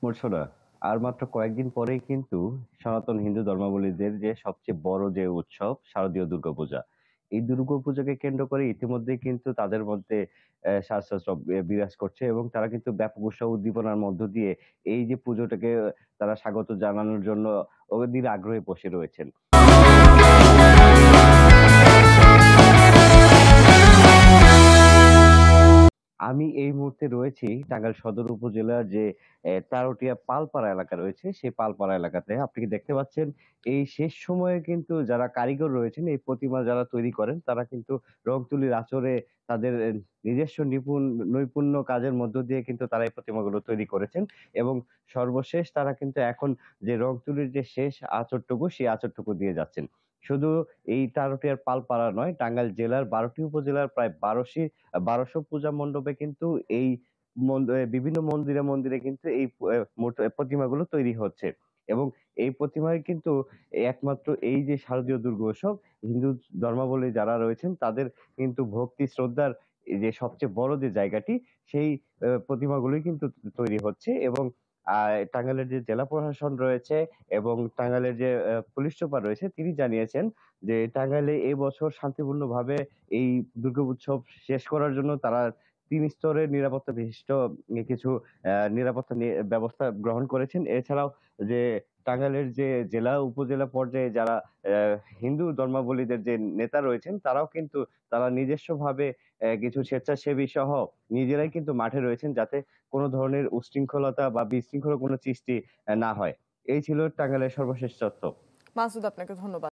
মূর্ছনা আর মাত্র কয়েকদিন পরেই কিন্তু সনাতন হিন্দু ধর্মাবলম্বীদের যে সবচেয়ে বড় যে উৎসব শারদীয় দুর্গাপূজা। এই দুর্গাপূজাকে কেন্দ্র করে ইতিমধ্যেই কিন্তু তাদের মধ্যে সাজসজ্জা বিরাজ করছে এবং তারা কিন্তু ব্যাপক উৎসাহ উদ্দীপনার মধ্য দিয়ে এই যে পুজোটাকে তারা স্বাগত জানানোর জন্য অধীর আগ্রহে বসে রয়েছেন। আমি এই মুহূর্তে রয়েছি টাঙ্গাইল সদর উপজেলার যে তারুটিয়া পালপাড়া এলাকা রয়েছে, সেই পালপাড়া এলাকাতে। আপনি কি দেখতে পাচ্ছেন এই শেষ সময়ে কিন্তু যারা কারিগর রয়েছেন এই প্রতিমা যারা তৈরি করেন তারা কিন্তু রং তুলির আঁচড়ে তাদের নিজস্ব নৈপুণ্য কাজের মধ্য দিয়ে কিন্তু তারা এই প্রতিমাগুলো তৈরি করেছেন এবং সর্বশেষ তারা কিন্তু এখন যে রং তুলির যে শেষ আঁচড়টুকু সেই আঁচড়টুকু দিয়ে যাচ্ছেন। শুধু এই তারুটিয়ার পালপাড়া নয়, টাঙ্গাইল জেলার ১২টি উপজেলার প্রায় ১২০০ পূজা মণ্ডপে কিন্তু এই বিভিন্ন মন্দিরে মন্দিরে কিন্তু এই প্রতিমাগুলো তৈরি হচ্ছে এবং এই প্রতিমায় কিন্তু একমাত্র এই যে শারদীয় দুর্গোৎসব হিন্দু ধর্মাবলম্বী যারা রয়েছেন তাদের কিন্তু ভক্তি শ্রদ্ধার এই যে সবচেয়ে বড় যে জায়গাটি সেই প্রতিমাগুলোই কিন্তু তৈরি হচ্ছে এবং টাঙ্গাইলের যে জেলা প্রশাসন রয়েছে এবং টাঙ্গাইলের যে পুলিশ সুপার রয়েছে তিনি জানিয়েছেন যে টাঙ্গাইলে এবছর শান্তিপূর্ণভাবে এই দুর্গোৎসব শেষ করার জন্য তারা ৩ স্তরের নিরাপত্তা বিশিষ্ট কিছু নিরাপত্তা ব্যবস্থা গ্রহণ করেছেন। এছাড়াও যে টাঙ্গাইলের যে জেলা উপজেলা পর্যায়ে যারা হিন্দু ধর্মাবলম্বীদের যে নেতা রয়েছেন তারাও কিন্তু তারা নিজস্বভাবে কিছু স্বেচ্ছাসেবী সহ নিজেরাই কিন্তু মাঠে রয়েছেন যাতে কোনো ধরনের উচ্ছৃঙ্খলতা বা বিশৃঙ্খলা কোনো সৃষ্টি না হয়। এই ছিল টাঙ্গাইলের সর্বশেষ তথ্য। মাসুদ, আপনাকে ধন্যবাদ।